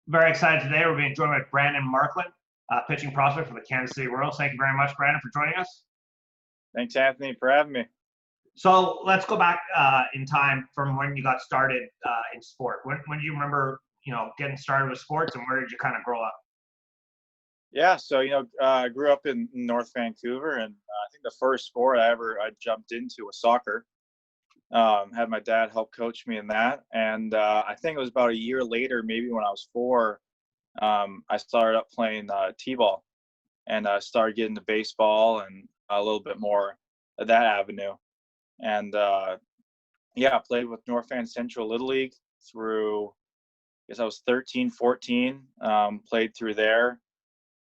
Very excited today. We're being joined by Brandon Marklund, pitching prospect for the Kansas City Royals. Thank you very much, Brandon, for joining us. Thanks, Anthony, for having me. So let's go back in time from when you got started in sport. When do you remember, getting started with sports, and where did you kind of grow up? Yeah, so I grew up in North Vancouver, and I think the first sport I jumped into was soccer. Had my dad help coach me in that, and I think it was about a year later, maybe when I was 4, I started up playing t-ball, and started getting to baseball and a little bit more of that avenue. And I played with North Van Central Little League through, I guess I was 13, 14, played through there.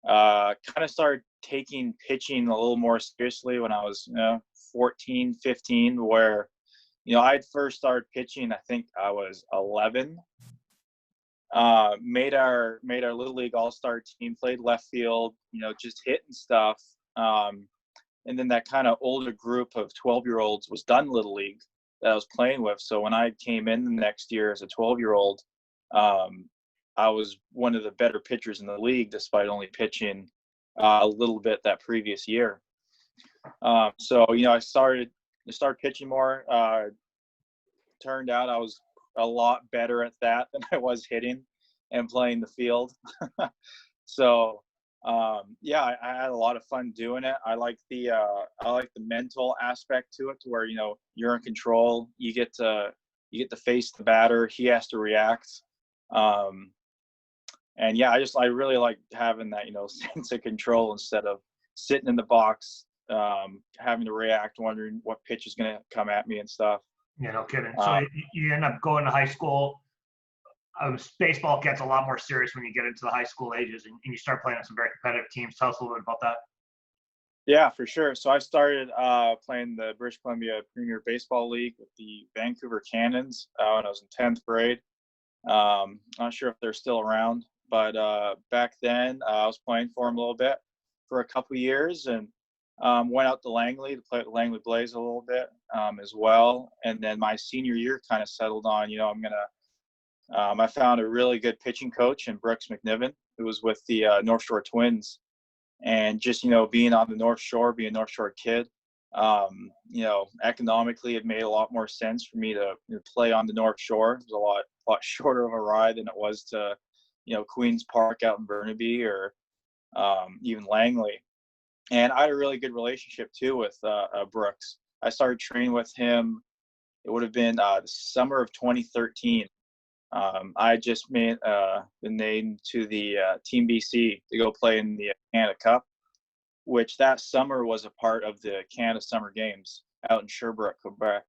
Kind of started taking pitching a little more seriously when I was 14, 15, where I'd first started pitching, I think I was 11. Made our Little League All-Star team, played left field, just hitting stuff. And then that kind of older group of 12-year-olds was done Little League that I was playing with. So when I came in the next year as a 12-year-old, I was one of the better pitchers in the league, despite only pitching a little bit that previous year. So I started pitching more. Turned out I was a lot better at that than I was hitting and playing the field. So I had a lot of fun doing it. I like the mental aspect to it, to where you're in control. You get to face the batter. He has to react. I really like having that sense of control instead of sitting in the box, having to react, wondering what pitch is going to come at me and stuff. Yeah, no kidding. So you end up going to high school. Baseball gets a lot more serious when you get into the high school ages, and you start playing on some very competitive teams. Tell us a little bit about that. Yeah, for sure. So I started playing the British Columbia Premier Baseball League with the Vancouver Cannons when I was in 10th grade. Not sure if they're still around, but back then I was playing for them a little bit for a couple years, and went out to Langley to play with Langley Blaze a little bit as well. And then my senior year kind of settled on, I found a really good pitching coach in Brooks McNiven, who was with the North Shore Twins. And just, being on the North Shore, being a North Shore kid, economically it made a lot more sense for me to play on the North Shore. It was a lot shorter of a ride than it was to, Queens Park out in Burnaby or even Langley. And I had a really good relationship too with Brooks. I started training with him. It would have been the summer of 2013. I just been named to the Team BC to go play in the Canada Cup, which that summer was a part of the Canada Summer Games out in Sherbrooke, Quebec.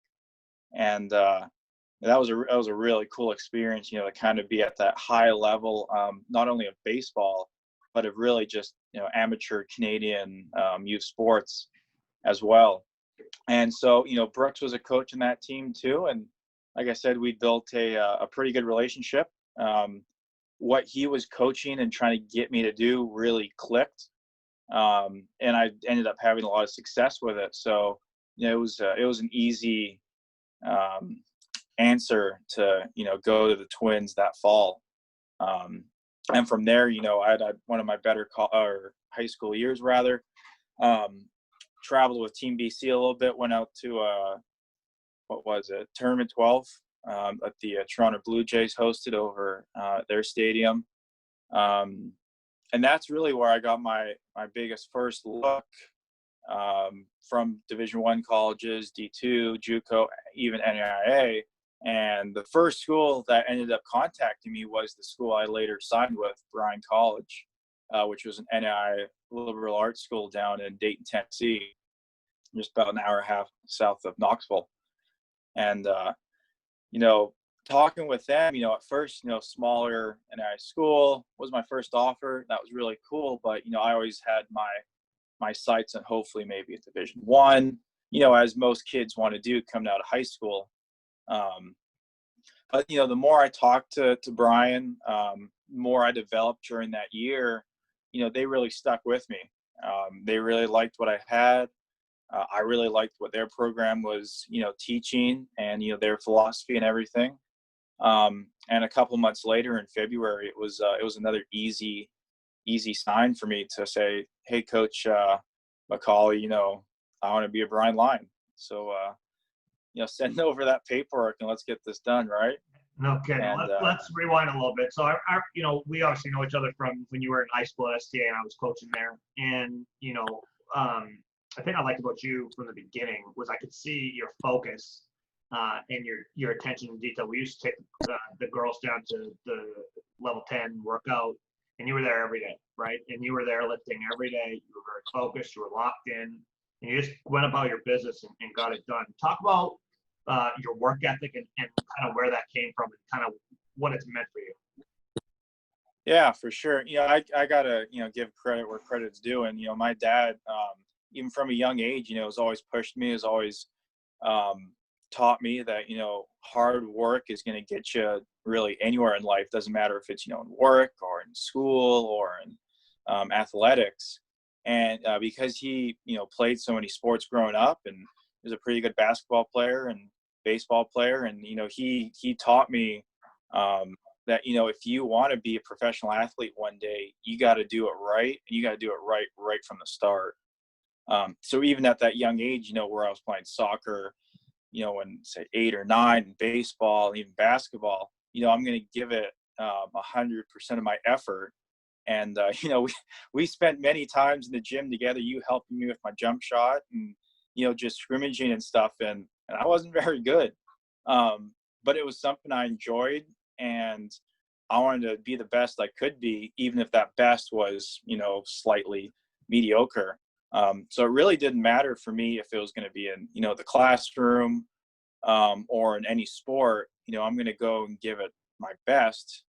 And that was a really cool experience, to kind of be at that high level, not only of baseball, but of really just amateur Canadian youth sports as well. And so Brooks was a coach in that team too, and like I said, we built a pretty good relationship. What he was coaching and trying to get me to do really clicked, and I ended up having a lot of success with it. So it was an easy answer to go to the Twins that fall. And from there, I had one of my better high school years, rather. Traveled with Team BC a little bit, went out to Tournament 12 at the Toronto Blue Jays hosted over their stadium. And that's really where I got my biggest first look from Division I colleges, D2, JUCO, even NAIA. And the first school that ended up contacting me was the school I later signed with, Bryan College, which was an NAIA liberal arts school down in Dayton, Tennessee, just about an hour and a half south of Knoxville. And, talking with them, at first, smaller NAIA school was my first offer. That was really cool. But, I always had my sights on hopefully maybe a Division I, as most kids want to do coming out of high school. But the more I talked to Bryan, more I developed during that year, they really stuck with me. They really liked what I had. I really liked what their program was, teaching, and their philosophy and everything. And a couple months later in February, it was another easy sign for me to say, hey, Coach McCauley, I want to be a Bryan Line. So, send over that paperwork and let's get this done, right? No kidding. And, Let's rewind a little bit. So, we obviously know each other from when you were in high school at STA and I was coaching there. And, I think I liked about you from the beginning was I could see your focus and your attention to detail. We used to take the girls down to the level 10 workout, and you were there every day, right? And you were there lifting every day. You were very focused. You were locked in, and you just went about your business and got it done. Talk about your work ethic and kind of where that came from and kind of what it's meant for you. Yeah, for sure. I gotta, give credit where credit's due. And, my dad, even from a young age, has always pushed me, has always taught me that, hard work is going to get you really anywhere in life. Doesn't matter if it's, in work or in school or in athletics. And because he, played so many sports growing up and was a pretty good basketball player and baseball player. And, he taught me that, if you want to be a professional athlete one day, you got to do it right. And you got to do it right from the start. So even at that young age, where I was playing soccer, when say 8 or 9, and baseball, and even basketball, I'm going to give it 100% of my effort. And, we spent many times in the gym together, you helping me with my jump shot and, just scrimmaging and stuff. And I wasn't very good. But it was something I enjoyed, and I wanted to be the best I could be, even if that best was, slightly mediocre. So it really didn't matter for me if it was going to be in, the classroom or in any sport. I'm going to go and give it my best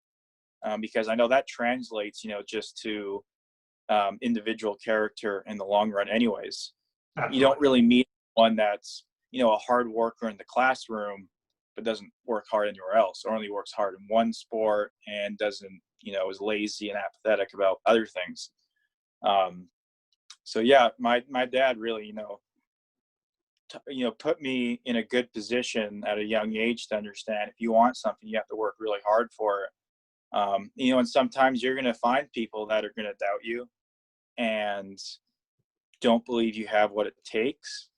because I know that translates, just to individual character in the long run anyways. Absolutely. You don't really meet one that's, a hard worker in the classroom, but doesn't work hard anywhere else, or only works hard in one sport and doesn't, is lazy and apathetic about other things. So yeah, my dad really, put me in a good position at a young age to understand if you want something, you have to work really hard for it. And sometimes you're going to find people that are going to doubt you and don't believe you have what it takes.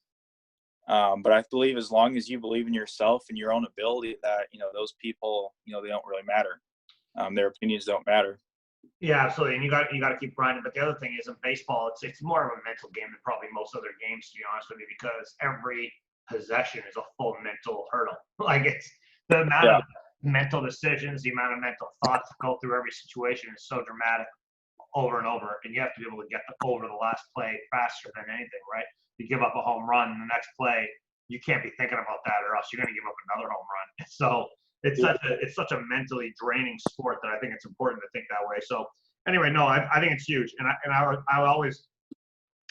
But I believe as long as you believe in yourself and your own ability, that, those people, they don't really matter. Their opinions don't matter. Yeah, absolutely. And you got to keep grinding. But the other thing is in baseball, it's more of a mental game than probably most other games, to be honest with you, because every possession is a full mental hurdle. Like it's the amount of mental decisions, the amount of mental thoughts that go through every situation is so dramatic over and over. And you have to be able to get over the last play faster than anything, right? You give up a home run in the next play, you can't be thinking about that or else you're going to give up another home run. So it's such a mentally draining sport that I think it's important to think that way. So anyway, no, I think it's huge. And I always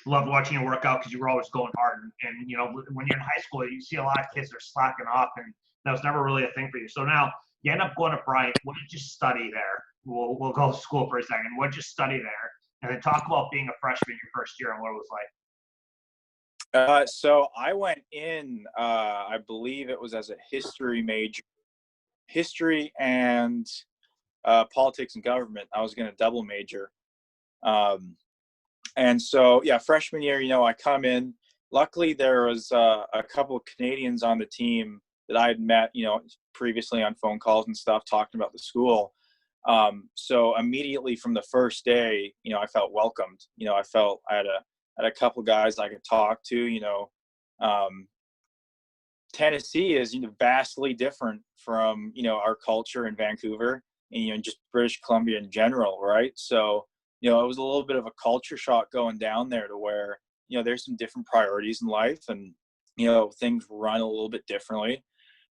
loved watching you work out because you were always going hard. And, when you're in high school, you see a lot of kids that are slacking off, and that was never really a thing for you. So now you end up going to Bryan. What did you study there? We'll go to school for a second. What did you study there? And then talk about being a freshman your first year and what it was like. So I went in, I believe it was as a history major. History and politics and government. I was going to double major. And so, yeah, freshman year, I come in. Luckily, there was a couple of Canadians on the team that I had met, previously on phone calls and stuff, talking about the school. So immediately from the first day, I felt welcomed. I felt I had a couple of guys I could talk to. Tennessee is vastly different from our culture in Vancouver and just British Columbia in general, right? So it was a little bit of a culture shock going down there to where there's some different priorities in life and things run a little bit differently.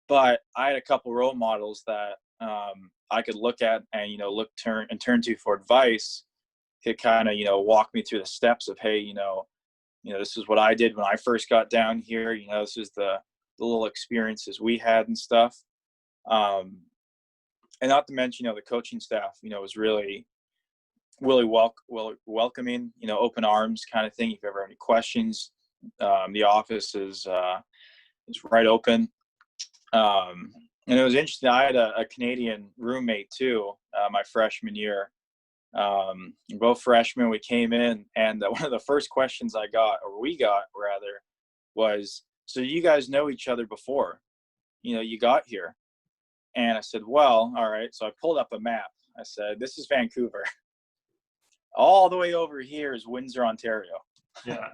But I had a couple role models that I could look at and turn to for advice. Could kind of walk me through the steps of, hey, this is what I did when I first got down here. This is the little experiences we had and stuff. And not to mention, the coaching staff, was really welcoming, open arms kind of thing. If you ever have any questions, the office is right open. And it was interesting. I had a Canadian roommate too, my freshman year. Both freshmen, we came in, and one of the first questions I got, or we got rather, was, "So you guys know each other before, you got here?" And I said, "Well, all right." So I pulled up a map. I said, "This is Vancouver. All the way over here is Windsor, Ontario." Yeah.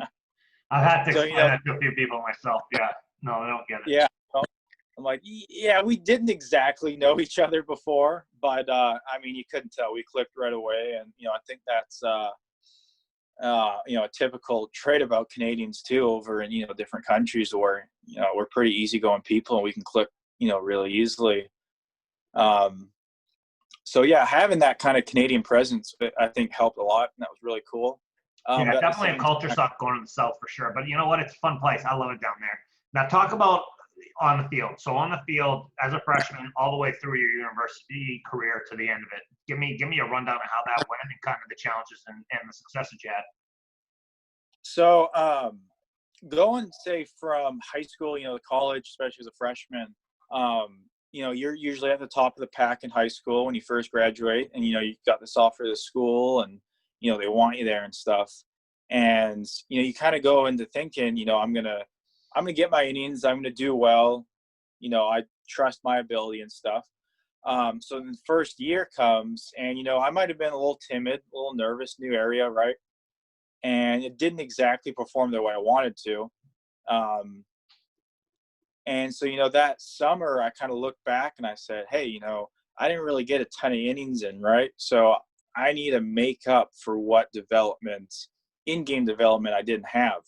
I've had to So, explain that to a few people myself. Yeah. No, they don't get it. yeah. I'm like, yeah, we didn't exactly know each other before, but I mean, you couldn't tell. We clicked right away, and I think that's a typical trait about Canadians too, over in different countries, where we're pretty easygoing people and we can click really easily. So yeah, having that kind of Canadian presence, I think, helped a lot, and that was really cool. Yeah, But definitely a culture shock going to the South for sure. But you know what? It's a fun place. I love it down there. Now talk about on the field. So on the field, as a freshman, all the way through your university career to the end of it, give me a rundown of how that went and kind of the challenges and the successes you had. So going, say, from high school, to college, especially as a freshman, you're usually at the top of the pack in high school when you first graduate, and you got this offer to school, and they want you there and stuff, and you kind of go into thinking, I'm gonna get my innings, I'm gonna do well, I trust my ability and stuff. So the first year comes, and I might have been a little timid, a little nervous, new area, right? And it didn't exactly perform the way I wanted to. And so, that summer I kind of looked back and I said, hey, I didn't really get a ton of innings in, right? So I need to make up for what in-game development I didn't have.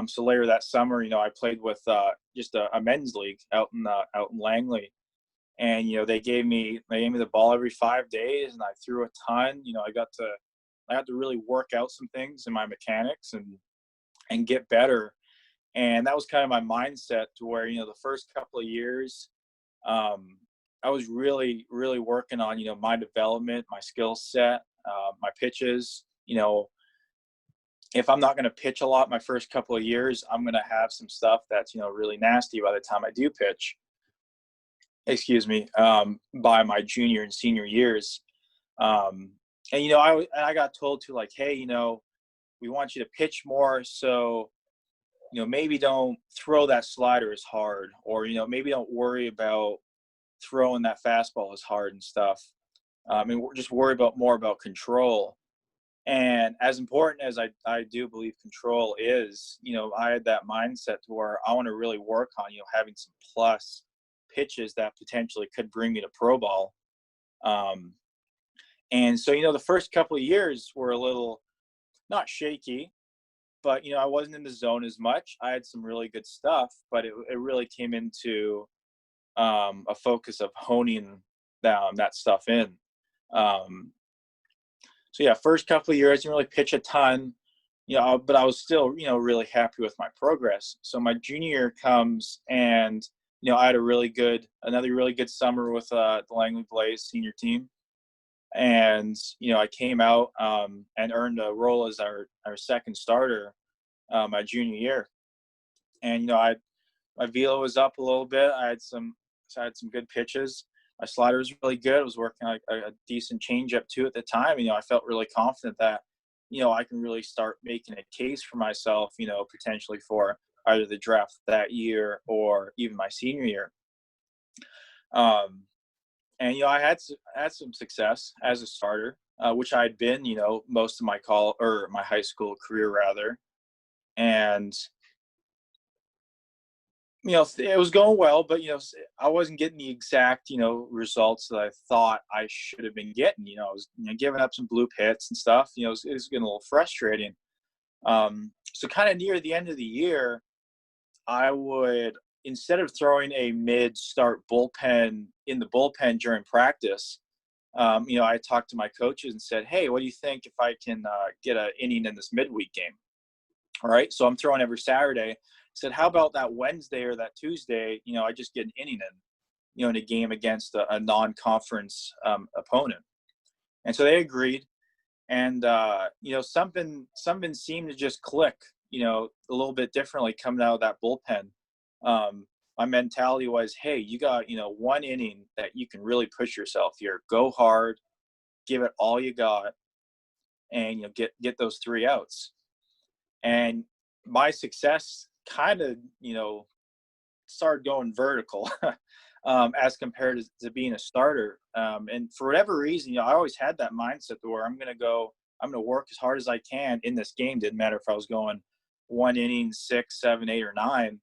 So later that summer, I played with just a men's league out in Langley. And, they gave me the ball every 5 days, and I threw a ton. I got to really work out some things in my mechanics and get better. And that was kind of my mindset, to where, the first couple of years, I was really, really working on, my development, my skill set, my pitches. If I'm not going to pitch a lot my first couple of years, I'm going to have some stuff that's, really nasty by the time I do pitch. Excuse me, by my junior and senior years. And, I got told to, like, hey, we want you to pitch more. So, maybe don't throw that slider as hard, or, maybe don't worry about throwing that fastball as hard and stuff. And just worry more about control. And as important as I do believe control is, I had that mindset to where I want to really work on, having some plus pitches that potentially could bring me to pro ball. And so, the first couple of years were a little not shaky, but, I wasn't in the zone as much. I had some really good stuff, but it really came into a focus of honing that stuff in. So yeah, first couple of years, I didn't really pitch a ton, but I was still, really happy with my progress. So my junior year comes, and, I had another really good summer with the Langley Blaze senior team. And, I came out and earned a role as our second starter my junior year. And, my velo was up a little bit. I had some good pitches. My slider was really good. I was working like a decent changeup too at the time. I felt really confident that, I can really start making a case for myself, potentially for either the draft that year or even my senior year. And, I had some success as a starter, which I had been, most of my high school career rather. And, it was going well, but, I wasn't getting the exact, results that I thought I should have been getting. I was giving up some bloop hits and stuff. It was getting a little frustrating. So kind of near the end of the year, I would, instead of throwing a mid-start bullpen in the bullpen during practice, I talked to my coaches and said, hey, what do you think if I can get an inning in this midweek game? All right, so I'm throwing every Saturday. I said, how about that Wednesday or that Tuesday, I just get an inning in a game against a non-conference opponent. And so they agreed. And, something seemed to just click, a little bit differently coming out of that bullpen. my mentality was, hey, you got, 1 inning that you can really push yourself here. Go hard, give it all you got, and get those 3 outs. And my success kind of, started going vertical as compared to being a starter. And for whatever reason, I always had that mindset where I'm going to work as hard as I can in this game. Didn't matter if I was going 1 inning, 6, 7, 8, or 9.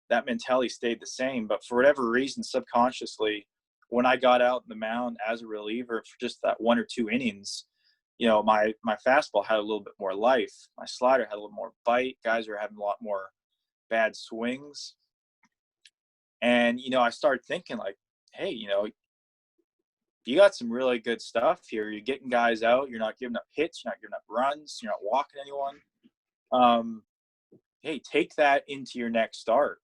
That mentality stayed the same. But for whatever reason, subconsciously, when I got out in the mound as a reliever for just that 1 or 2 innings, my fastball had a little bit more life. My slider had a little more bite. Guys were having a lot more bad swings. And, I started thinking like, hey, you got some really good stuff here. You're getting guys out. You're not giving up hits. You're not giving up runs. You're not walking anyone. Hey, take that into your next start.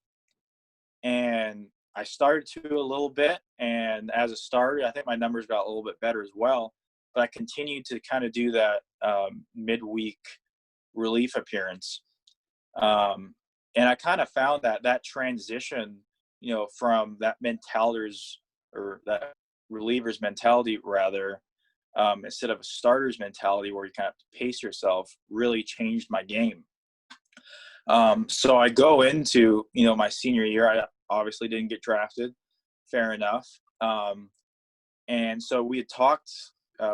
And I started to a little bit. And as a starter, I think my numbers got a little bit better as well. But I continued to kind of do that midweek relief appearance. And I kind of found that transition, from that reliever's mentality rather, instead of a starter's mentality where you kind of have to pace yourself, really changed my game. So I go into, my senior year. I obviously didn't get drafted. Fair enough. And so we had talked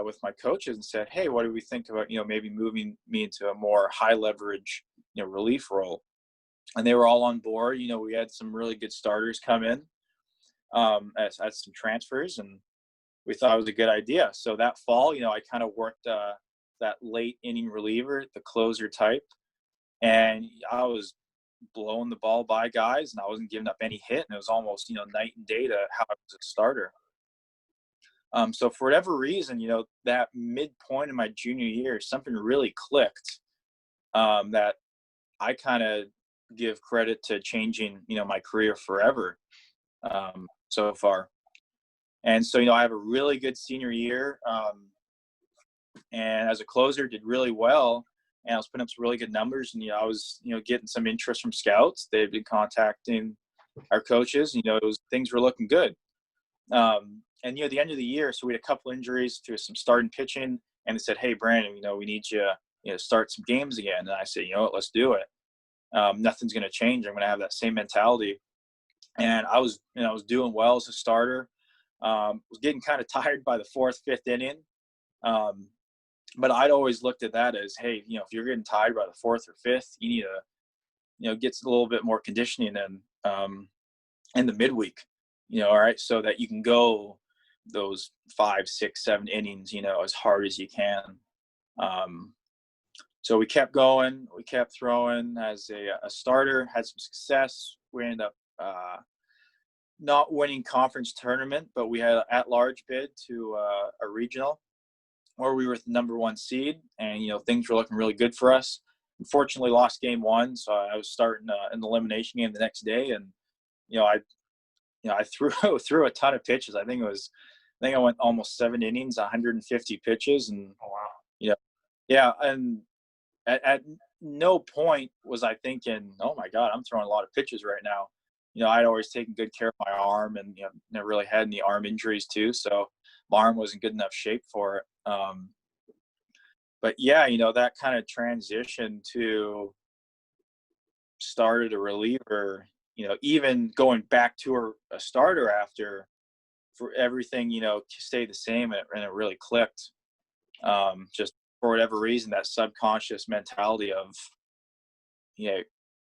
with my coaches and said, hey, what do we think about, maybe moving me into a more high leverage, relief role? And they were all on board. We had some really good starters come in as some transfers, and we thought it was a good idea. So that fall, I kind of worked that late inning reliever, the closer type, and I was blowing the ball by guys, and I wasn't giving up any hit, and it was almost, night and day to how I was a starter. So for whatever reason, that midpoint in my junior year, something really clicked that I kind of give credit to changing, my career forever so far. And so, I have a really good senior year. And as a closer, did really well. And I was putting up some really good numbers. And, I was, getting some interest from scouts. They've been contacting our coaches. Things were looking good. And, the end of the year, so we had a couple injuries to some starting pitching. And they said, hey, Brandon, we need you, to start some games again. And I said, let's do it. Nothing's going to change. I'm going to have that same mentality. And I was doing well as a starter. Was getting kind of tired by the 4th, 5th inning. But I'd always looked at that as, hey, if you're getting tired by the 4th or 5th, you need to, get a little bit more conditioning in the midweek, all right, so that you can go those 5, 6, 7 innings, as hard as you can. So we kept going, we kept throwing as a starter, had some success. We ended up not winning conference tournament, but we had an at-large bid to a regional where we were the number 1 seed, and, things were looking really good for us. Unfortunately, lost game 1, so I was starting an elimination game the next day, and, I threw a ton of pitches. I think I went almost 7 innings, 150 pitches, and, Oh, wow. Yeah, and at no point was I thinking, oh my God, I'm throwing a lot of pitches right now. I'd always taken good care of my arm, and, never really had any arm injuries too. So my arm wasn't good enough shape for it. But yeah, that kind of transition to started a reliever, even going back to a starter after, for everything, stayed the same, and it really clicked. Just for whatever reason, that subconscious mentality of,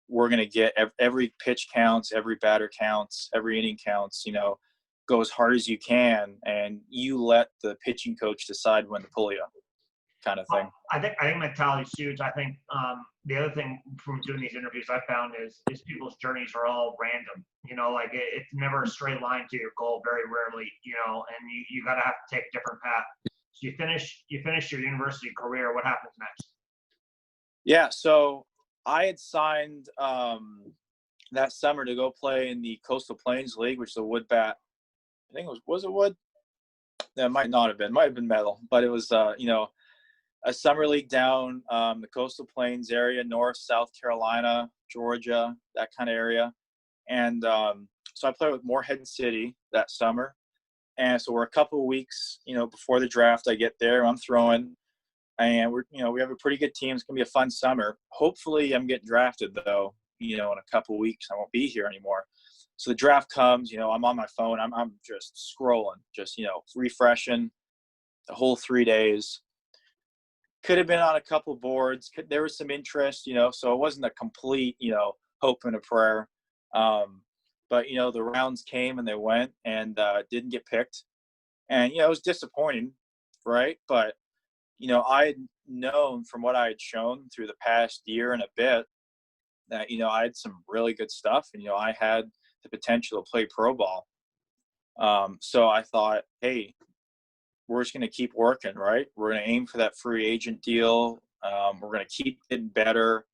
we're going to get every pitch counts, every batter counts, every inning counts, go as hard as you can, and you let the pitching coach decide when to pull you, kind of thing. I think mentality is huge. I think the other thing from doing these interviews I found is people's journeys are all random. Like it's never a straight line to your goal, very rarely, and you got to have to take a different path. So you finish your university career. What happens next? Yeah, so I had signed that summer to go play in the Coastal Plains League, which is a wood bat. I think was it wood? That might not have been. Might have been metal, but it was a summer league down the Coastal Plains area, North, South Carolina, Georgia, that kind of area. And so I played with Morehead City that summer. And so we're a couple of weeks, before the draft. I get there, I'm throwing, and we have a pretty good team. It's going to be a fun summer. Hopefully I'm getting drafted though, in a couple of weeks. I won't be here anymore. So the draft comes, I'm on my phone. I'm just scrolling, just, refreshing the whole 3 days. Could have been on a couple of boards. There was some interest, so it wasn't a complete, hope and a prayer. But, the rounds came and they went and didn't get picked. And, it was disappointing, right? But, I had known from what I had shown through the past year and a bit that, I had some really good stuff. And, I had the potential to play pro ball. So I thought, hey, we're just going to keep working, right? We're going to aim for that free agent deal. We're going to keep getting better.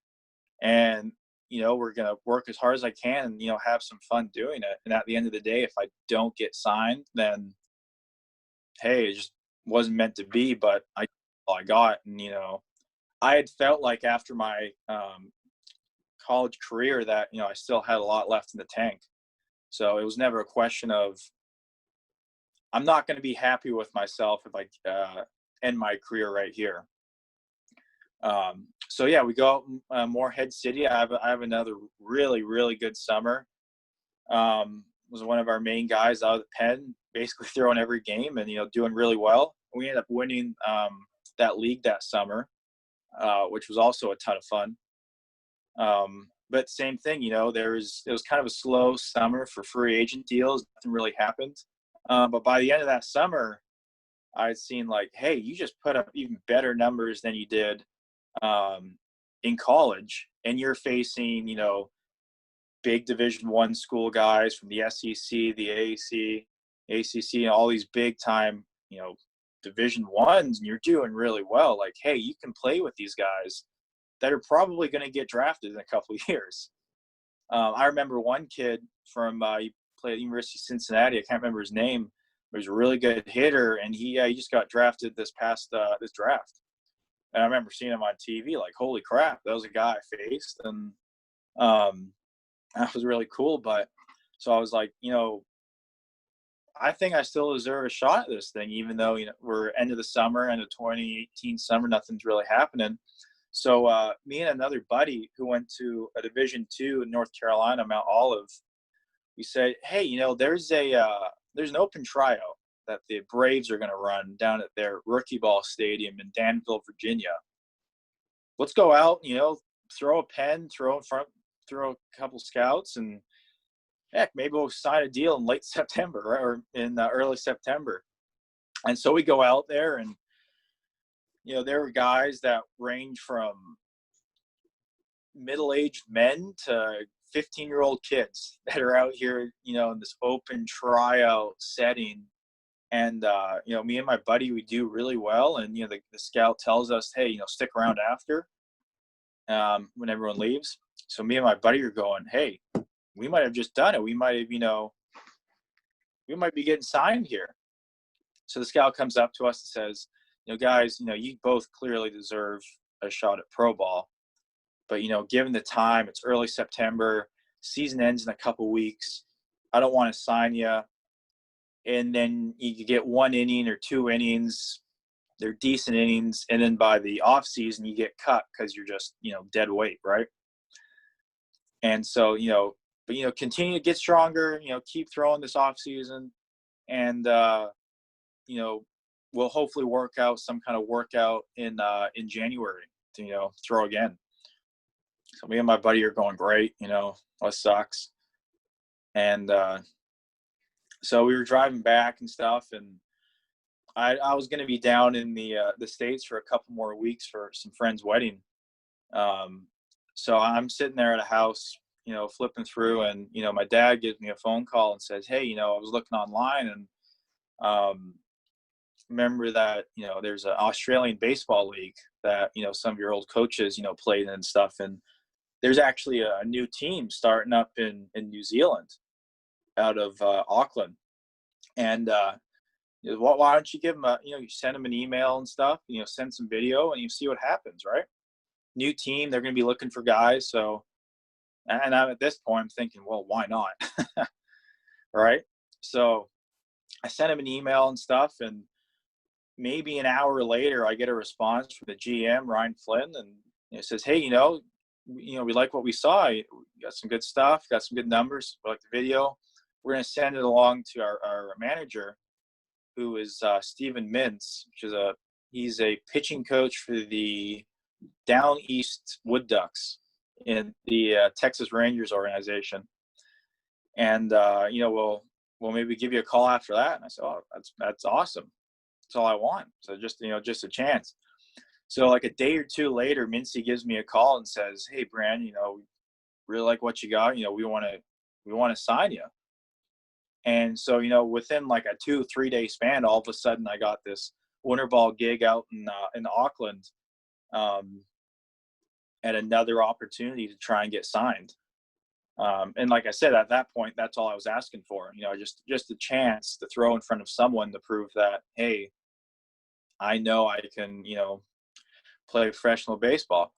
And, we're going to work as hard as I can and, have some fun doing it. And at the end of the day, if I don't get signed, then, hey, it just wasn't meant to be. But I got. And, I had felt like after my college career that, I still had a lot left in the tank. So it was never a question of, I'm not going to be happy with myself if I end my career right here. So yeah, we go out Morehead City. I have another really, really good summer. Was one of our main guys out of the pen, basically throwing every game and, doing really well. We ended up winning that league that summer, which was also a ton of fun. But same thing, it was kind of a slow summer for free agent deals. Nothing really happened. But by the end of that summer, I'd seen like, hey, you just put up even better numbers than you did in college, and you're facing, big Division I school guys from the SEC, the ACC, and all these big time, Division I's, and you're doing really well. Like, hey, you can play with these guys that are probably going to get drafted in a couple of years. I remember one kid from he played at the University of Cincinnati. I can't remember his name. But he was a really good hitter, and he just got drafted this draft. And I remember seeing him on TV, like, holy crap, that was a guy I faced, and that was really cool. But so I was like, I think I still deserve a shot at this thing, even though we're end of the summer, end of 2018 summer, nothing's really happening. So me and another buddy who went to a Division II in North Carolina, Mount Olive, we said, hey, there's an open tryout that the Braves are going to run down at their rookie ball stadium in Danville, Virginia. Let's go out, throw a pen, throw a couple scouts, and heck, maybe we'll sign a deal in late September, right? Or in early September. And so we go out there, and there were guys that range from middle-aged men to 15-year-old kids that are out here, in this open tryout setting. And, me and my buddy, we do really well. And, the scout tells us, hey, stick around after when everyone leaves. So me and my buddy are going, hey, we might have just done it. We might have, we might be getting signed here. So the scout comes up to us and says, guys, you both clearly deserve a shot at pro ball. But, given the time, it's early September, season ends in a couple weeks. I don't want to sign you. And then you get 1 inning or 2 innings. They're decent innings. And then by the off season, you get cut because you're just, dead weight, right? And so, but, continue to get stronger, keep throwing this off season. And, we'll hopefully work out some kind of workout in January to, throw again. So me and my buddy are going great, what sucks. And so we were driving back and stuff, and I was going to be down in the States for a couple more weeks for some friend's wedding. So I'm sitting there at a house, flipping through, and, my dad gives me a phone call and says, hey, I was looking online, and remember that, there's an Australian baseball league that, some of your old coaches, played in and stuff. And there's actually a new team starting up in New Zealand out of Auckland. And why don't you give them you send them an email and stuff, send some video and you see what happens, right? New team, they're going to be looking for guys. So, and I'm at this point, I'm thinking, well, why not? right? So I sent him an email and stuff, and maybe an hour later, I get a response from the GM, Ryan Flynn, and it says, "Hey, we like what we saw. We got some good stuff, got some good numbers, we like the video. We're going to send it along to our manager, who is Stephen Mintz, he's a pitching coach for the Down East Wood Ducks in the Texas Rangers organization. And we'll maybe give you a call after that." And I said, "Oh, that's awesome. That's all I want. So just a chance." So like a day or two later, Mincy gives me a call and says, "Hey, Brand, we really like what you got. We want to sign you." And so, within like a 2-3 day span, all of a sudden I got this winter ball gig out in Auckland, and another opportunity to try and get signed. And like I said, at that point, that's all I was asking for, just a chance to throw in front of someone to prove that, hey, I know I can, play professional baseball.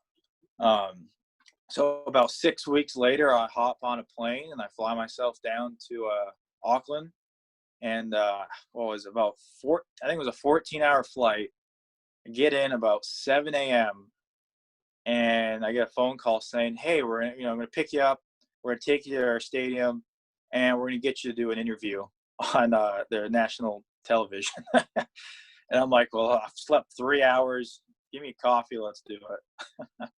So about 6 weeks later, I hop on a plane and I fly myself down to Auckland, and what was it, I think it was a 14-hour flight. I get in about 7 a.m. and I get a phone call saying, "Hey, I'm going to pick you up. We're going to take you to our stadium, and we're going to get you to do an interview on their national television." And I'm like, "Well, I've slept 3 hours. Give me a coffee. Let's do it."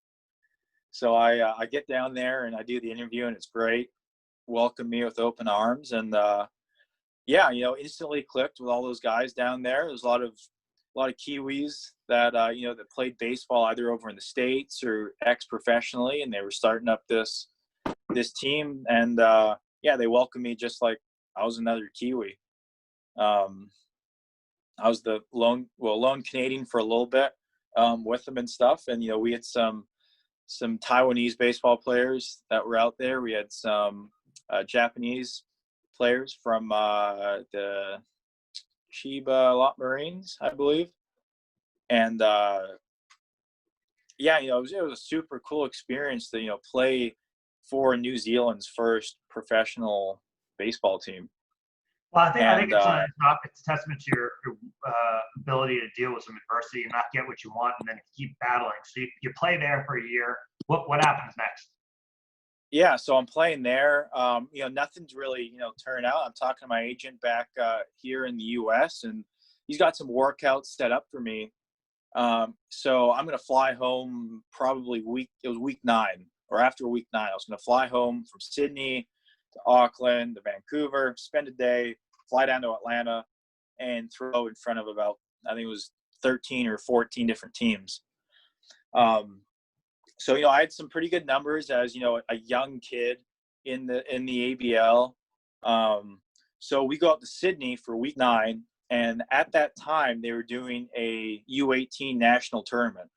So I get down there and I do the interview, and it's great. Welcome me with open arms, and instantly clicked with all those guys down there. There's a lot of Kiwis that that played baseball either over in the States or ex-professionally, and they were starting up this team, and they welcomed me just like I was another Kiwi. I was the lone Canadian for a little bit with them and stuff, and we had some Taiwanese baseball players that were out there. We had some Japanese players from the Chiba Lot Marines, I believe. And it was a super cool experience to play for New Zealand's first professional baseball team. Well, I think it's a testament to your ability to deal with some adversity and not get what you want, and then keep battling. So you play there for a year. What happens next? Yeah, so I'm playing there. Nothing's really turned out. I'm talking to my agent back here in the U.S., and he's got some workouts set up for me. So I'm going to fly home probably week 9 or after week 9. I was going to fly home from Sydney to Auckland to Vancouver, spend a day, fly down to Atlanta, and throw in front of about, I think it was 13 or 14 different teams. So I had some pretty good numbers as a young kid in the ABL. So we go out to Sydney for week 9, and at that time they were doing a U18 national tournament,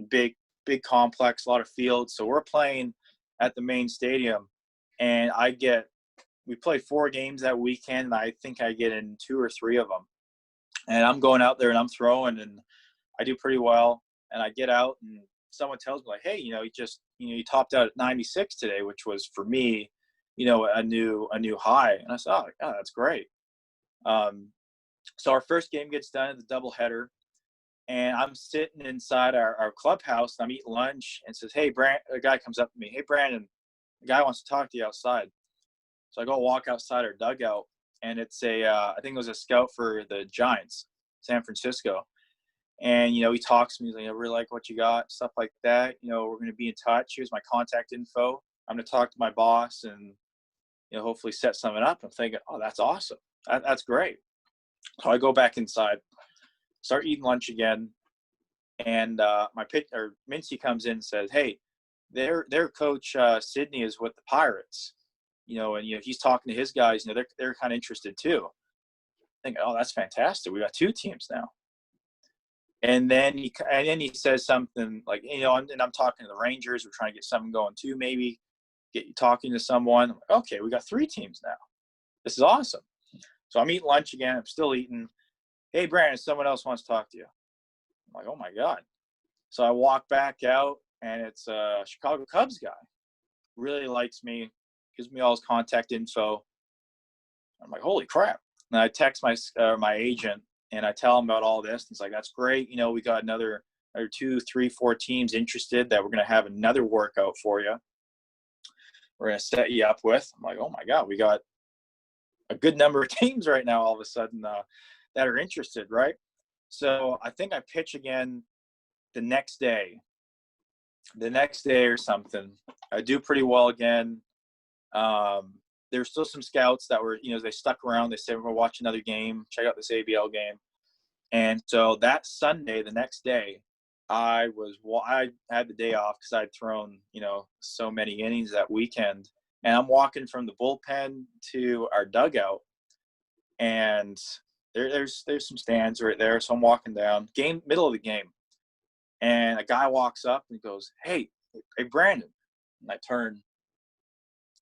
big complex, a lot of fields. So we're playing at the main stadium, and we play 4 games that weekend, and I think I get in 2 or 3 of them. And I'm going out there and I'm throwing, and I do pretty well. And I get out, and someone tells me like, "Hey, you topped out at 96 today," which was for me, a new high. And I said, "Oh, yeah, that's great." So our first game gets done at the doubleheader, and I'm sitting inside our clubhouse, and I'm eating lunch, and says, "Hey, a guy comes up to me. Hey, Brandon, the guy wants to talk to you outside." So I go walk outside our dugout, and it's I think it was a scout for the Giants, San Francisco. And, he talks to me, he's like, "I really like what you got," stuff like that. "We're going to be in touch. Here's my contact info. I'm going to talk to my boss and, hopefully set something up." I'm thinking, "Oh, that's awesome. That's great." So I go back inside, start eating lunch again. And Mincy comes in and says, "Hey, their coach, Sydney, is with the Pirates, and, he's talking to his guys, they're kind of interested too." I think, "Oh, that's fantastic. We got 2 teams now." And then he says something like, and I'm talking to the Rangers. We're trying to get something going too, maybe get you talking to someone. I'm like, "Okay, we got 3 teams now. This is awesome." So I'm eating lunch again. I'm still eating. "Hey, Brandon, someone else wants to talk to you." I'm like, "Oh my God." So I walk back out, and it's a Chicago Cubs guy. Really likes me, gives me all his contact info. I'm like, holy crap. And I text my agent and I tell him about all this. He's like, that's great. You know, we got another 2, 3, 4 teams interested that we're going to have another workout for you. We're going to set you up with. I'm like, oh my God, we got a good number of teams right now all of a sudden that are interested, right? So I think I pitch again the next day or something. I do pretty well again. There's still some scouts that were, you know, they stuck around. They said, we're going to watch another game, check out this ABL game. And so that Sunday, the next day, I had the day off because I'd thrown, you know, so many innings that weekend. And I'm walking from the bullpen to our dugout, and there's some stands right there. So I'm walking down, middle of the game, and a guy walks up and he goes, hey, Brandon. And I turn.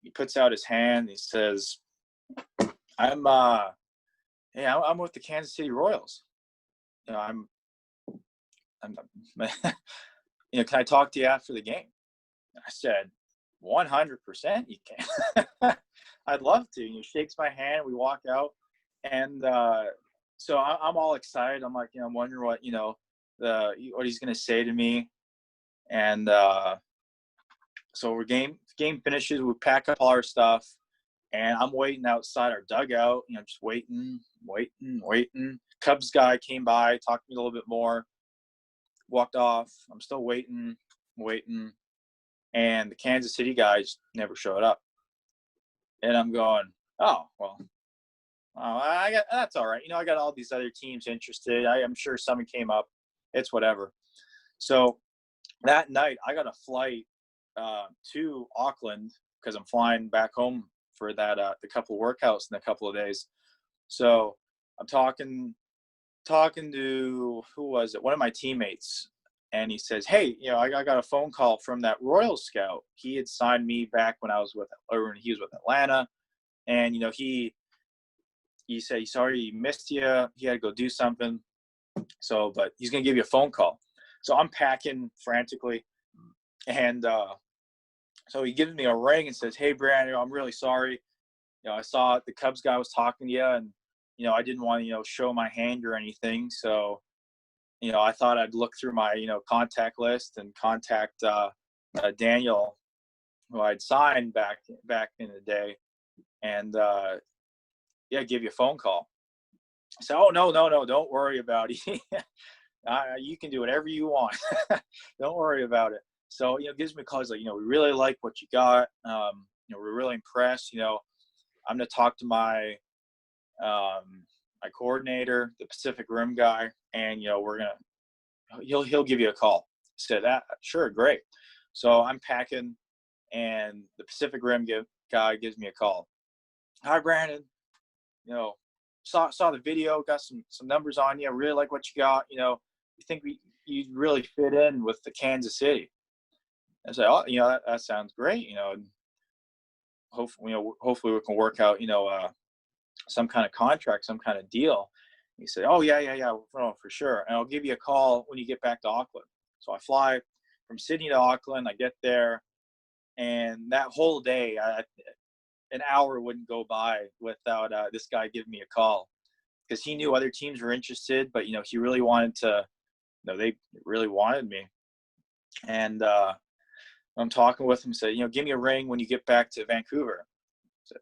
He puts out his hand. And he says, I'm with the Kansas City Royals. You know, I'm you know, can I talk to you after the game? I said, 100% you can. I'd love to. And he shakes my hand. We walk out. And so I'm all excited. I'm like, you know, I'm wondering what, you know, what he's going to say to me. And so game finishes. We pack up all our stuff. And I'm waiting outside our dugout, you know, just waiting. Cubs guy came by, talked to me a little bit more, walked off. I'm still waiting. And the Kansas City guys never showed up. And I'm going, oh, well, that's all right. You know, I got all these other teams interested. I'm sure someone came up. It's whatever. So that night, I got a flight to Auckland because I'm flying back home for that the couple of workouts in a couple of days. So I'm talking to, who was it? One of my teammates. And he says, hey, you know, I got a phone call from that Royals scout. He had signed me back when he was with Atlanta. And, you know, he said, he's sorry he missed you. He had to go do something. So, but he's going to give you a phone call. So I'm packing frantically. And so he gives me a ring and says, hey, Brandon, I'm really sorry. You know, I saw the Cubs guy was talking to you, and, you know, I didn't want to, you know, show my hand or anything. So, you know, I thought I'd look through my, you know, contact list and contact Daniel, who I'd signed back in the day, and give you a phone call. So, oh, no, don't worry about it. You can do whatever you want. Don't worry about it. So, you know, gives me a call. He's like, you know, we really like what you got. You know, we're really impressed. You know, I'm going to talk to my coordinator, the Pacific Rim guy, and, you know, he'll give you a call. I said, that sure, great. So I'm packing, and the Pacific Rim guy gives me a call. Hi, Brandon. You know, saw the video, got some numbers on you. I really like what you got. You know, you think you really fit in with the Kansas City. I said, oh, you know, that sounds great. You know, hopefully we can work out, you know, some kind of contract, some kind of deal. He said, oh, yeah, oh, for sure. And I'll give you a call when you get back to Auckland. So I fly from Sydney to Auckland. I get there, and that whole day, an hour wouldn't go by without this guy giving me a call, because he knew other teams were interested, but, you know, he really wanted to, you know, they really wanted me. And I'm talking with him, said, you know, give me a ring when you get back to Vancouver. I said,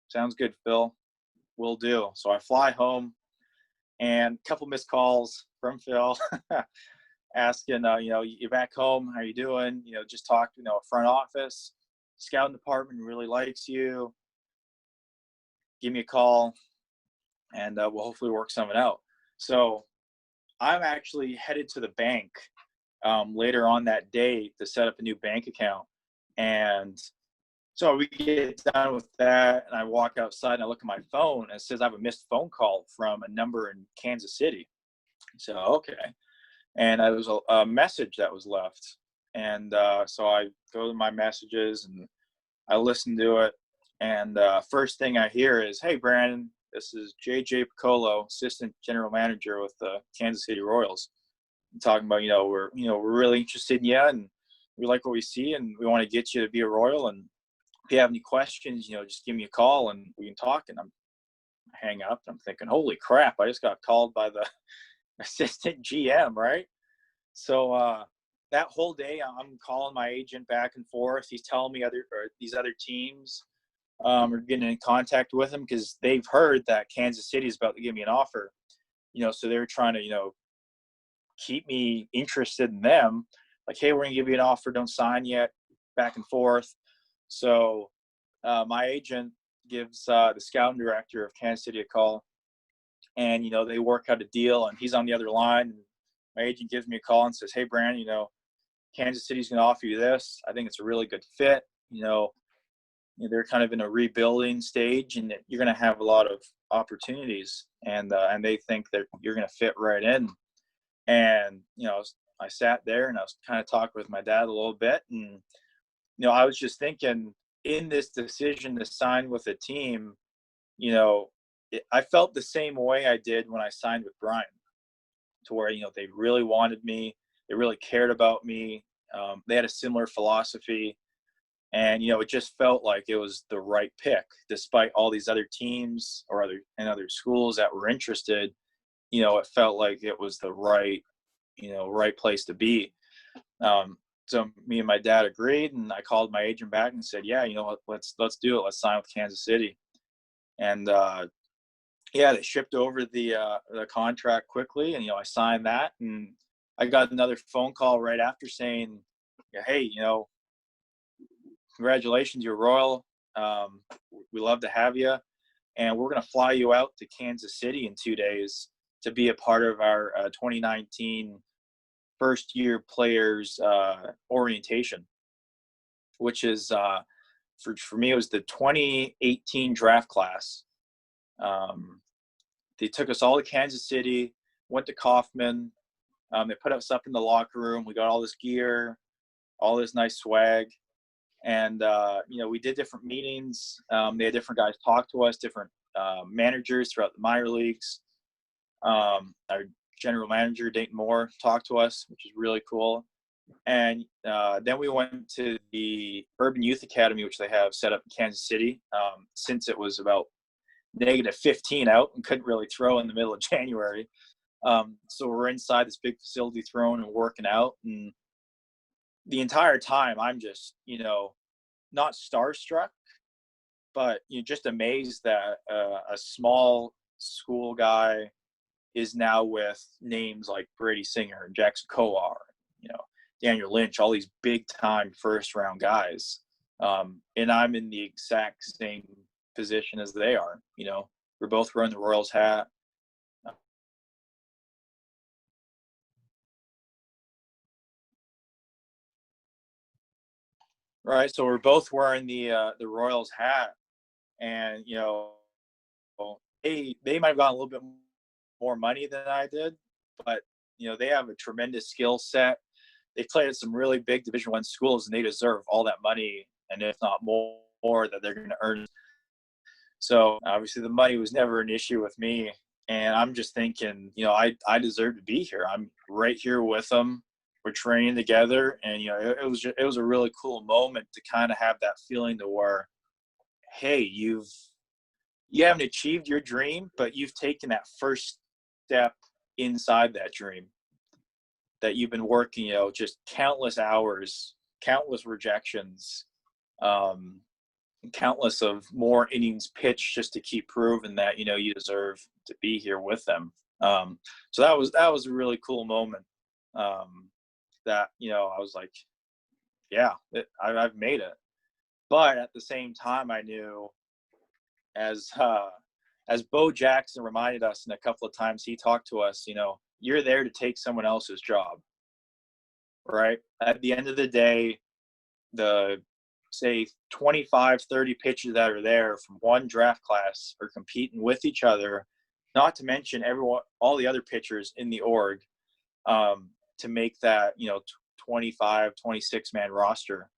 sounds good, Phil. Will do. So I fly home, and a couple missed calls from Phil asking, you know, you're back home, how you doing? You know, just talked, you know, front office, scouting department really likes you. Give me a call, and we'll hopefully work something out. So I'm actually headed to the bank later on that day to set up a new bank account. And so we get done with that, and I walk outside and I look at my phone, and it says I have a missed phone call from a number in Kansas City. So, okay. And it was a message that was left. And so I go to my messages and I listen to it. And first thing I hear is, hey, Brandon, this is JJ Piccolo, assistant general manager with the Kansas City Royals. I'm talking about, we're really interested in you, and we like what we see, and we want to get you to be a Royal. And if you have any questions, just give me a call and we can talk. And I'm I hang up. I'm thinking, holy crap, I just got called by the assistant GM, right? So that whole day, I'm calling my agent back and forth. He's telling me these other teams are getting in contact with him because they've heard that Kansas City is about to give me an offer. So they're trying to, keep me interested in them. Like, hey, we're going to give you an offer. Don't sign yet. Back and forth. So my agent gives the scouting director of Kansas City a call, and, they work out a deal, and he's on the other line. And my agent gives me a call and says, hey, Bryan, Kansas City's going to offer you this. I think it's a really good fit. They're kind of in a rebuilding stage, and you're going to have a lot of opportunities, and they think that you're going to fit right in. And, I sat there and I was kind of talking with my dad a little bit, and, I was just thinking, in this decision to sign with a team, I felt the same way I did when I signed with Bryan, to where, they really wanted me. They really cared about me. They had a similar philosophy. And, it just felt like it was the right pick, despite all these other teams or other schools that were interested. It felt like it was the right place to be. So me and my dad agreed, and I called my agent back and said, yeah, let's do it. Let's sign with Kansas City. And, they shipped over the contract quickly, and, I signed that, and I got another phone call right after saying, hey, congratulations, you're Royal. We love to have you, and we're going to fly you out to Kansas City in 2 days to be a part of our 2019 first-year players orientation, which is for me, it was the 2018 draft class. They took us all to Kansas City, went to Kaufman. They put us up in the locker room. We got all this gear, all this nice swag. And, we did different meetings. They had different guys talk to us, different managers throughout the minor leagues. Our general manager, Dayton Moore, talked to us, which is really cool. And then we went to the Urban Youth Academy, which they have set up in Kansas City, since it was about -15 out and couldn't really throw in the middle of January. So we're inside this big facility throwing and working out. And the entire time I'm just, not starstruck, but just amazed that a small school guy is now with names like Brady Singer and Jackson Kowar, Daniel Lynch, all these big time first round guys. And I'm in the exact same position as they are. We're both wearing the Royals hat. Right. So we're both wearing the Royals hat, and, they might have gotten a little bit more money than I did, but, they have a tremendous skill set. They played at some really big Division I schools, and they deserve all that money, and if not more that they're going to earn. So obviously the money was never an issue with me. And I'm just thinking, I deserve to be here. I'm right here with them. We're training together. And, it was a really cool moment to kind of have that feeling to where, hey, you haven't achieved your dream, but you've taken that first step inside that dream that you've been working, just countless hours, countless rejections, countless of more innings pitched just to keep proving that, you deserve to be here with them. So that was a really cool moment. That, I was like, yeah, I've made it. But at the same time, I knew, as Bo Jackson reminded us in a couple of times he talked to us, you're there to take someone else's job, right? At the end of the day, the, say, 25, 30 pitchers that are there from one draft class are competing with each other, not to mention all the other pitchers in the org, to make that, 25, 26-man roster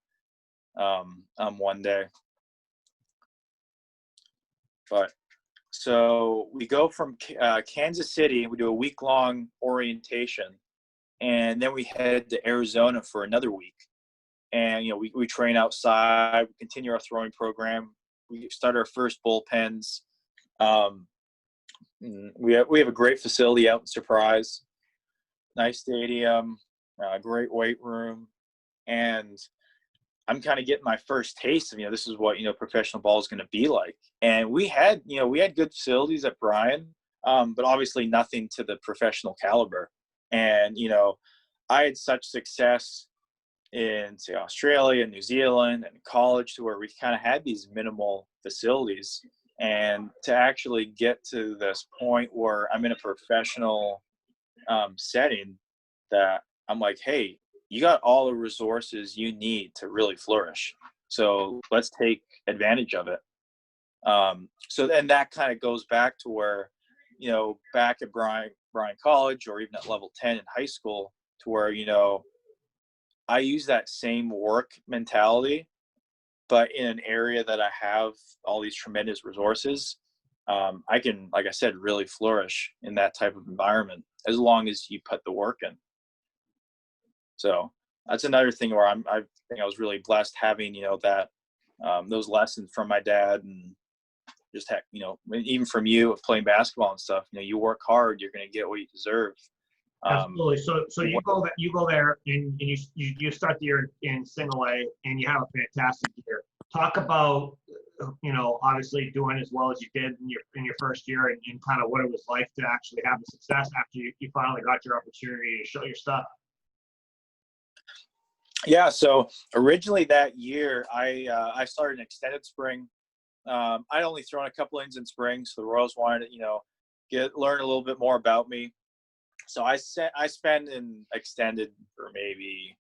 one day. But so we go from Kansas City, we do a week-long orientation, and then we head to Arizona for another week. And, we train outside, we continue our throwing program. We start our first bullpens. We have a great facility out in Surprise, nice stadium, great weight room, and I'm kind of getting my first taste of, this is what, professional ball is going to be like. And we had good facilities at Bryan, but obviously nothing to the professional caliber. And, I had such success in, say, Australia and New Zealand and college to where we kind of had these minimal facilities. And to actually get to this point where I'm in a professional setting, that I'm like, hey, you got all the resources you need to really flourish. So let's take advantage of it. So then that kind of goes back to where, back at Bryan College, or even at level 10 in high school, to where, I use that same work mentality, but in an area that I have all these tremendous resources. I can, like I said, really flourish in that type of environment as long as you put the work in. So that's another thing where I think I was really blessed having, that those lessons from my dad, and just even from you playing basketball and stuff. You work hard, you're going to get what you deserve. Absolutely. So you go there and you start the year in single A and you have a fantastic year. Talk about obviously doing as well as you did in your first year, and kind of what it was like to actually have the success after you finally got your opportunity to show your stuff. Yeah. So originally that year, I started an extended spring. I'd only thrown a couple innings in spring, so the Royals wanted to, learn a little bit more about me. So I spent in extended for maybe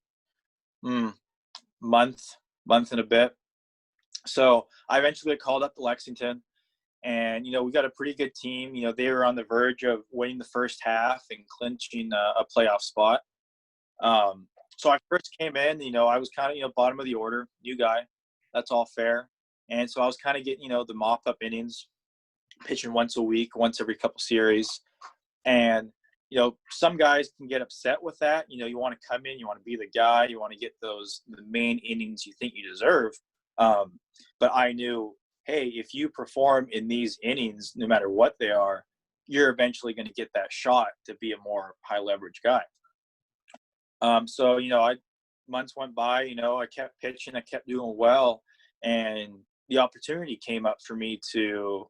month and a bit. So I eventually got called up to Lexington, and we got a pretty good team. They were on the verge of winning the first half and clinching a playoff spot. So I first came in, I was kind of, bottom of the order, new guy. That's all fair. And so I was kind of getting, the mop-up innings, pitching once a week, once every couple series. And, some guys can get upset with that. You want to come in, you want to be the guy, you want to get the main innings you think you deserve. But I knew, hey, if you perform in these innings, no matter what they are, you're eventually going to get that shot to be a more high leverage guy. So, months went by, I kept pitching, I kept doing well, and the opportunity came up for me to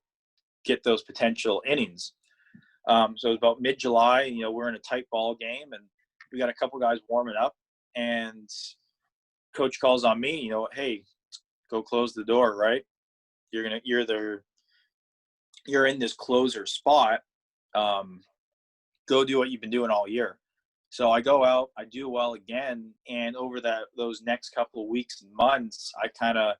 get those potential innings. So it was about mid-July, we're in a tight ball game, and we got a couple guys warming up, and coach calls on me, hey, go close the door, right? You're in this closer spot. Go do what you've been doing all year. So I go out, I do well again, and over those next couple of weeks and months, I kind of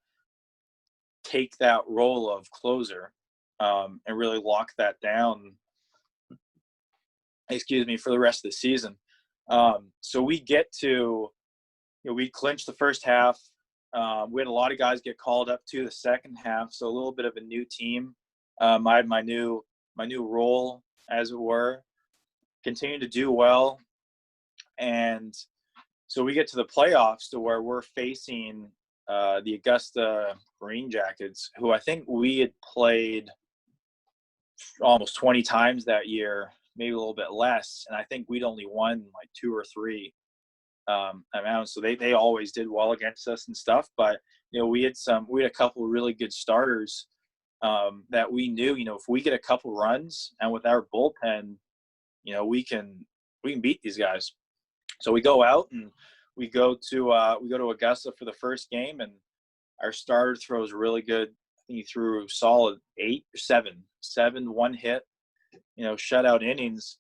take that role of closer and really lock that down, for the rest of the season. So we get to, we clinched the first half. We had a lot of guys get called up to the second half, so a little bit of a new team. I had my new role, as it were, continued to do well. And so we get to the playoffs to where we're facing the Augusta Green Jackets, who I think we had played almost 20 times that year, maybe a little bit less. And I think we'd only won like 2 or 3 amounts. So they always did well against us and stuff. But, we had a couple of really good starters that we knew, if we get a couple runs and with our bullpen, we can beat these guys. So we go out and we go to Augusta for the first game, and our starter throws really good. I think he threw solid 8 or 7 one hit, shutout innings.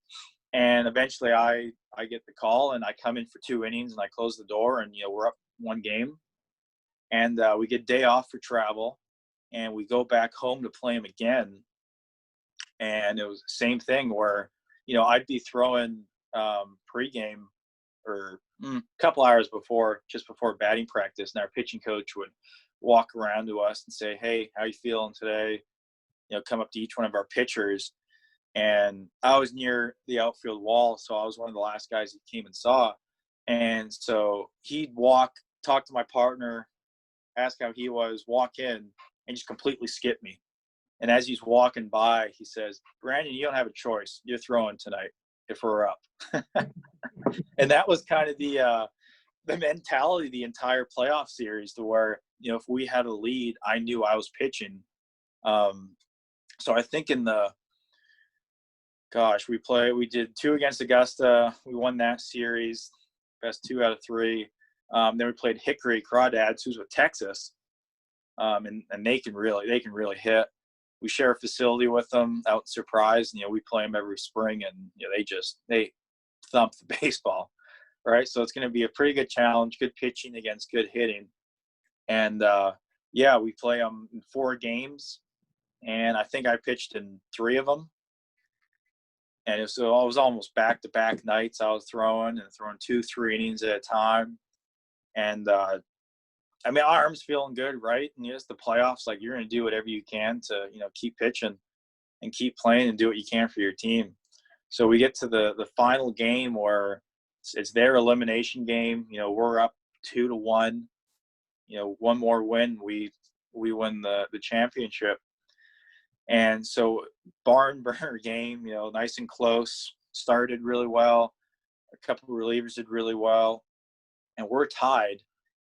And eventually I get the call, and I come in for 2 innings, and I close the door, and we're up 1 game, and we get day off for travel, and we go back home to play him again. And it was the same thing where I'd be throwing pregame or a couple hours just before batting practice, and our pitching coach would walk around to us and say, hey, how you feeling today? Come up to each one of our pitchers. And I was near the outfield wall, so I was one of the last guys he came and saw. And so he'd talk to my partner, ask how he was, walk in, and just completely skip me. And as he's walking by, he says, "Brandon, you don't have a choice. You're throwing tonight if we're up." And that was kind of the mentality the entire playoff series, to where, if we had a lead, I knew I was pitching. So I think we did 2 against Augusta. We won that series, best 2 out of 3. Then we played Hickory Crawdads, who's with Texas, and they can really hit. We share a facility with them out in Surprise, and we play them every spring, and they thump the baseball, right? So it's going to be a pretty good challenge, good pitching against good hitting, and we play them in 4 games, and I think I pitched in 3 of them. And it was almost back-to-back nights I was throwing 2-3 innings at a time. And, my arm's feeling good, right? And it's the playoffs. Like, you're going to do whatever you can to, keep pitching and keep playing and do what you can for your team. So we get to the final game where it's their elimination game. We're up 2-1. One more win, we win the championship. And so barn burner game, nice and close, started really well. A couple of relievers did really well. And we're tied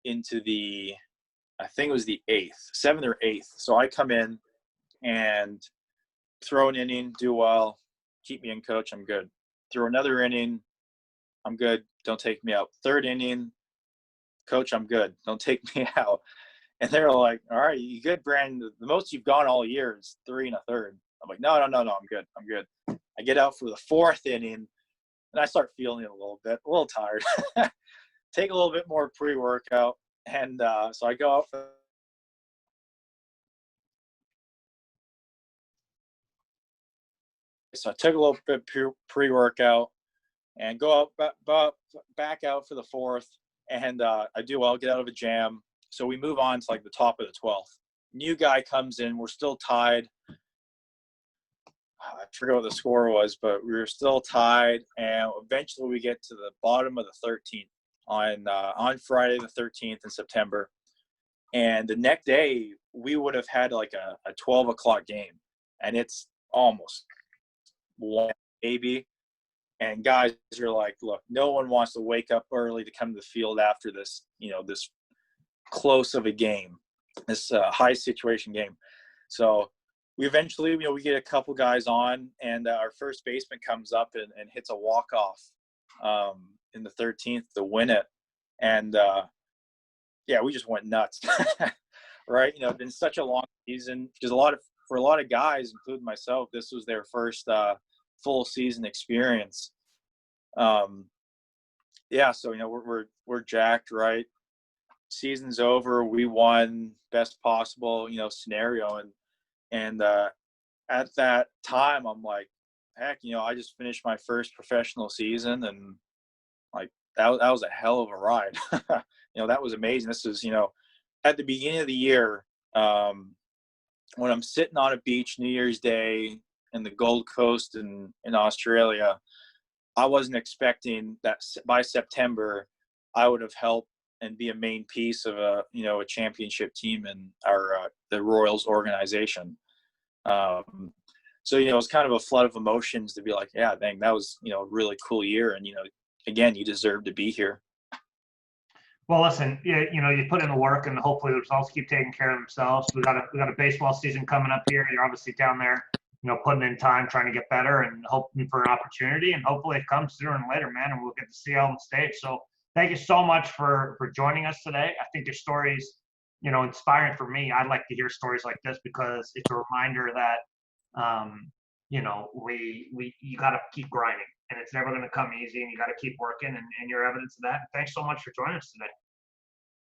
into I think it was the 7th or 8th. So I come in and throw an inning, do well, keep me in, coach, I'm good. Throw another inning, I'm good, don't take me out. 3rd inning, coach, I'm good, don't take me out. And they're like, all right, you good, Brandon? The most you've gone all year is 3 1/3. I'm like, no, I'm good. I get out for the 4th inning, and I start feeling it a little tired. Take a little bit more pre-workout, and so I go out for So I took a little bit pre-workout and go out back out for the 4th, and I do well, get out of a jam. So we move on to like the top of the 12th. New guy comes in. We're still tied. I forget what the score was, but we were still tied. And eventually we get to the bottom of the 13th on Friday the 13th in September. And the next day we would have had like a 12 o'clock game. And it's almost 1 maybe. And guys are like, look, no one wants to wake up early to come to the field after this, this close of a game, this high situation game. So we eventually, we get a couple guys on, and our first baseman comes up and hits a walk-off in the 13th to win it. And we just went nuts, right? It's been such a long season, because for a lot of guys, including myself, this was their first full season experience. So we're jacked, right? Season's over, we won, best possible scenario, and at that time I'm like, heck, I just finished my first professional season, and like that was a hell of a ride. That was amazing. This is at the beginning of the year, when I'm sitting on a beach New Year's Day in the Gold Coast in Australia, I wasn't expecting that by September I would have helped and be a main piece of a championship team in the Royals organization. So it was kind of a flood of emotions to be like, yeah, dang, that was a really cool year, and again, you deserve to be here. Well, listen, you put in the work, and hopefully the results keep taking care of themselves. We got a baseball season coming up here. You're obviously down there, putting in time, trying to get better, and hoping for an opportunity. And hopefully it comes sooner and later, man, and we'll get to see you on the stage. So thank you so much for joining us today. I think your story's, inspiring for me. I'd like to hear stories like this, because it's a reminder that, you got to keep grinding, and it's never going to come easy, and you got to keep working, and you're evidence of that. Thanks so much for joining us today.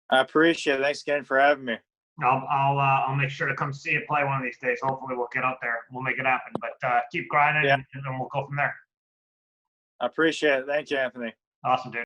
I appreciate it. Thanks again for having me. I'll make sure to come see you play one of these days. Hopefully we'll get out there. We'll make it happen, but keep grinding, and then we'll go from there. I appreciate it. Thank you, Anthony. Awesome, dude.